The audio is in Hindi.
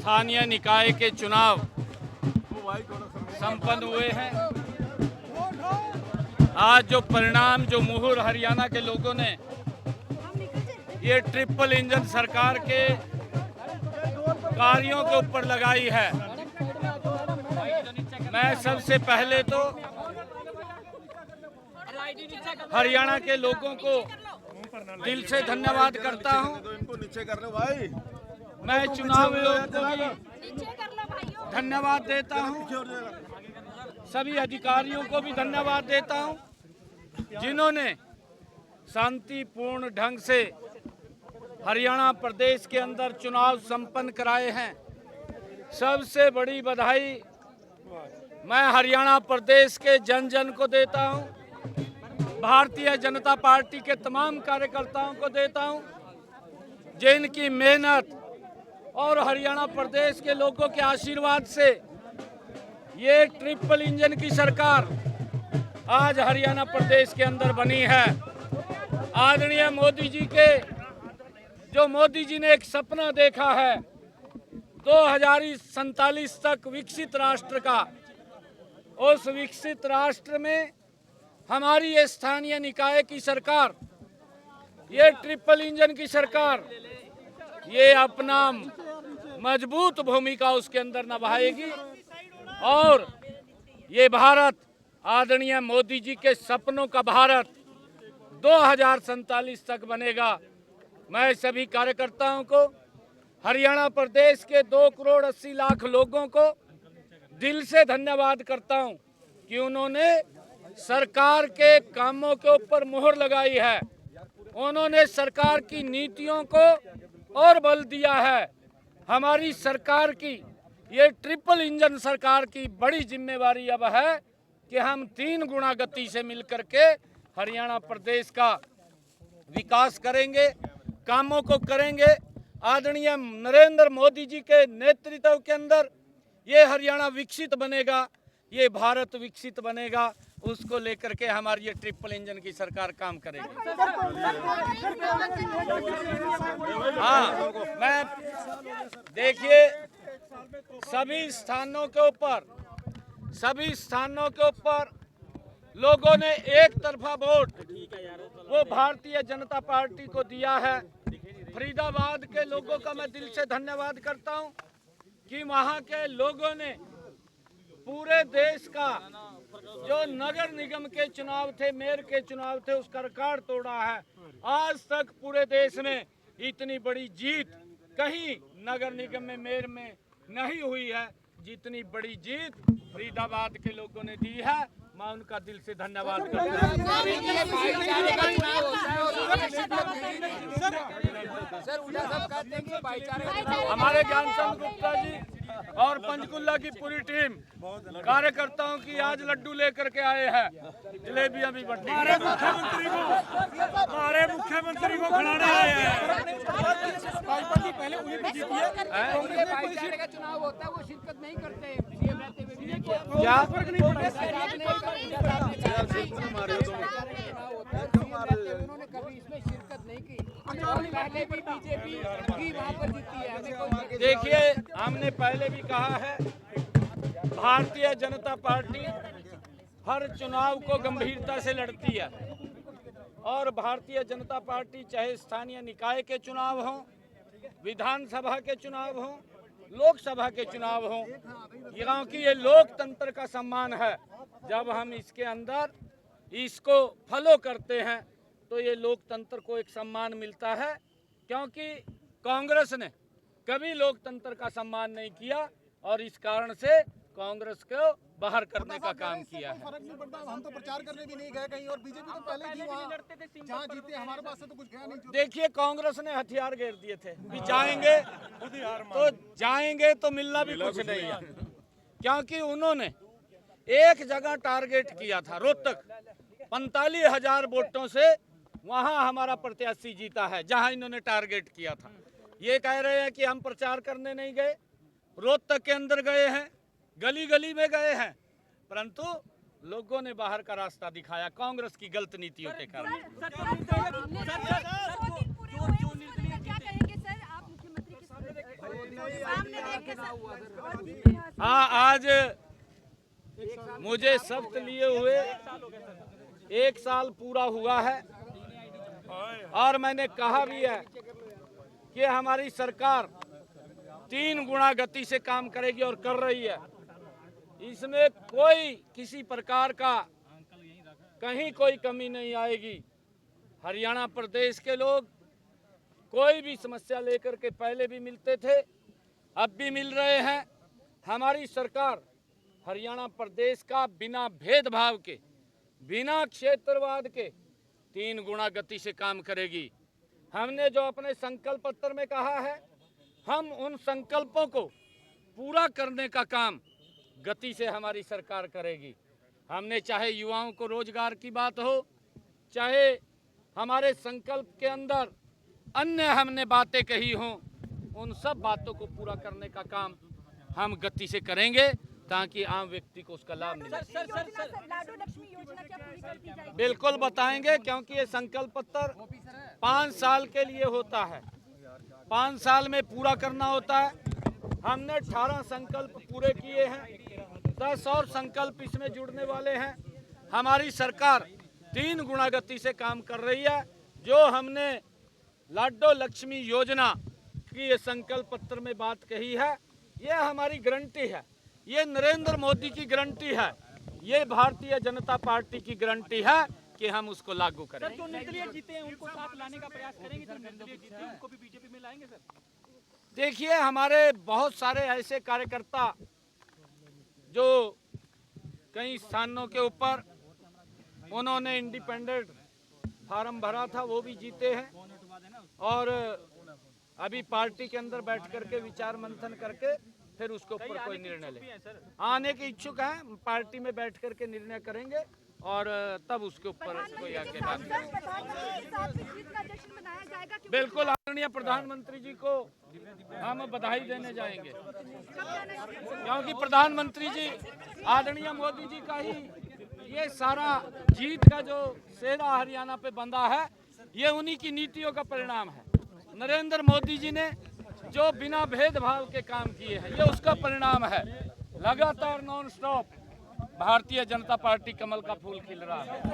स्थानीय निकाय के चुनाव संपन्न हुए हैं। आज जो परिणाम जो मुहर हरियाणा के लोगों ने ये ट्रिपल इंजन सरकार के कार्यों के ऊपर लगाई है, मैं सबसे पहले तो हरियाणा के लोगों को दिल से धन्यवाद करता हूं। मैं चुनाव आयोग को भी धन्यवाद देता हूं, सभी अधिकारियों को भी धन्यवाद देता हूं, जिन्होंने शांतिपूर्ण ढंग से हरियाणा प्रदेश के अंदर चुनाव संपन्न कराए हैं। सबसे बड़ी बधाई मैं हरियाणा प्रदेश के जन जन को देता हूं, भारतीय जनता पार्टी के तमाम कार्यकर्ताओं को देता हूं, जिनकी मेहनत और हरियाणा प्रदेश के लोगों के आशीर्वाद से ये ट्रिपल इंजन की सरकार आज हरियाणा प्रदेश के अंदर बनी है। आदरणीय मोदी जी ने एक सपना देखा है 2047 तक विकसित राष्ट्र का। उस विकसित राष्ट्र में हमारी ये स्थानीय निकाय की सरकार, ये ट्रिपल इंजन की सरकार, ये अपना मजबूत भूमिका उसके अंदर निभाएगी और ये भारत आदरणीय मोदी जी के सपनों का भारत 2047 तक बनेगा। मैं सभी कार्यकर्ताओं को, हरियाणा प्रदेश के 2 करोड़ 80 लाख लोगों को दिल से धन्यवाद करता हूं कि उन्होंने सरकार के कामों के ऊपर मुहर लगाई है। उन्होंने सरकार की नीतियों को और बल दिया है। हमारी सरकार की ये ट्रिपल इंजन सरकार की बड़ी जिम्मेवारी अब है कि हम 3 गुना गति से मिलकर के हरियाणा प्रदेश का विकास करेंगे, कामों को करेंगे। आदरणीय नरेंद्र मोदी जी के नेतृत्व के अंदर ये हरियाणा विकसित बनेगा, ये भारत विकसित बनेगा, उसको लेकर के हमारी ये ट्रिपल इंजन की सरकार काम करेगी। हाँ, मैं देखिए सभी स्थानों के ऊपर लोगों ने एक तरफा वोट वो भारतीय जनता पार्टी को दिया है। फरीदाबाद के लोगों का मैं दिल से धन्यवाद करता हूं कि वहां के लोगों ने पूरे देश का जो नगर निगम के चुनाव थे, मेयर के चुनाव थे, उसका रिकॉर्ड तोड़ा है। आज तक पूरे देश में इतनी बड़ी जीत कहीं नगर निगम में, मेयर में नहीं हुई है जितनी बड़ी जीत फरीदाबाद के लोगों ने दी है। मैं उनका दिल से धन्यवाद करता हूं। हमारे ज्ञानचंद गुप्ता जी और पंचकुला की पूरी टीम कार्यकर्ताओं की आज लड्डू लेकर के आए हैं, जलेबियां भी बंटी। हमारे मुख्यमंत्री को खिलाने आए हैं। पहले उन्हीं को जीतिए। भाईचारे का चुनाव होता है, वो शिरकत नहीं करते। क्या फर्क नहीं पड़ता? उन्होंने कभी इसमें शिरकत नहीं की। पहले भी बीजेपी भी वहाँ पर जीती है। देखिए, हमने पहले भी कहा है, भारतीय जनता पार्टी हर चुनाव को गंभीरता से लड़ती है और भारतीय जनता पार्टी चाहे स्थानीय निकाय के चुनाव हों, विधानसभा के चुनाव हों, लोकसभा के चुनाव हों, क्योंकि ये लोकतंत्र का सम्मान है। जब हम इसके अंदर इसको फॉलो करते हैं तो ये लोकतंत्र को एक सम्मान मिलता है, क्योंकि कांग्रेस ने कभी लोकतंत्र का सम्मान नहीं किया और इस कारण से कांग्रेस को बाहर करने का काम किया है। फर्क नहीं पड़ता, हम तो प्रचार करने भी नहीं गए कहीं और बीजेपी तो पहले ही जहाँ जीते, हमारे पास से तो कुछ गया नहीं। देखिए, कांग्रेस ने हथियार घेर दिए थे कि जाएंगे तो मिलना भी कुछ नहीं है, क्योंकि उन्होंने एक जगह टारगेट किया था, रोहतक 45,000 वोटों से वहां हमारा प्रत्याशी जीता है, जहां इन्होंने टारगेट किया था। ये कह रहे हैं कि हम प्रचार करने नहीं गए, रोहतक के अंदर गए हैं, गली गली में गए हैं, परंतु लोगों ने बाहर का रास्ता दिखाया कांग्रेस की गलत नीतियों के कारण। सामने देख के सब। हाँ, आज मुझे शपथ लिए हुए 1 साल पूरा हुआ है और मैंने कहा भी है कि हमारी सरकार 3 गुना गति से काम करेगी और कर रही है। इसमें कोई किसी प्रकार का कहीं कोई कमी नहीं आएगी। हरियाणा प्रदेश के लोग कोई भी समस्या लेकर के पहले भी मिलते थे, अब भी मिल रहे हैं। हमारी सरकार हरियाणा प्रदेश का बिना भेदभाव के, बिना क्षेत्रवाद के 3 गुना गति से काम करेगी। हमने जो अपने संकल्प पत्र में कहा है, हम उन संकल्पों को पूरा करने का काम गति से हमारी सरकार करेगी। हमने चाहे युवाओं को रोजगार की बात हो, चाहे हमारे संकल्प के अंदर अन्य हमने बातें कही हों, उन सब बातों को पूरा करने का काम हम गति से करेंगे ताकि आम व्यक्ति को उसका लाभ मिले। लाडो लक्ष्मी योजना क्या पूरी कर दी जाएगी? बिल्कुल बताएंगे, क्योंकि ये संकल्प पत्र 5 साल के लिए होता है, 5 साल में पूरा करना होता है। हमने 18 संकल्प पूरे किए हैं, 10 और संकल्प इसमें जुड़ने वाले हैं। हमारी सरकार 3 गुना गति से काम कर रही है। जो हमने लाडो लक्ष्मी योजना की ये संकल्प पत्र में बात कही है, ये हमारी गारंटी है, ये नरेंद्र मोदी की गारंटी है, ये भारतीय जनता पार्टी की गारंटी है कि हम उसको लागू करें। जो निर्दलीय जीते हैं उनको साथ लाने का प्रयास करेंगे, जो निर्दलीय जीते हैं उनको भी बीजेपी में लाएंगे सर। देखिए, हमारे बहुत सारे ऐसे कार्यकर्ता जो कई स्थानों के ऊपर उन्होंने इंडिपेंडेंट फार्म भरा था, वो भी जीते हैं और अभी पार्टी के अंदर बैठ करके विचार मंथन करके फिर उसके ऊपर कोई निर्णय ले। आने के इच्छुक हैं, पार्टी में बैठ करके निर्णय करेंगे और तब उसके ऊपर कोई आगे बात करेंगे। बिल्कुल, आदरणीय प्रधानमंत्री जी को हम बधाई देने जाएंगे, क्योंकि प्रधानमंत्री जी आदरणीय मोदी जी का ही ये सारा जीत का जो सेहरा हरियाणा पे बंधा है, ये उन्हीं की नीतियों का परिणाम है। नरेंद्र मोदी जी ने जो बिना भेदभाव के काम किए हैं, ये उसका परिणाम है। लगातार non stop Bharatiya Janata party कमल का फूल खिल रहा है।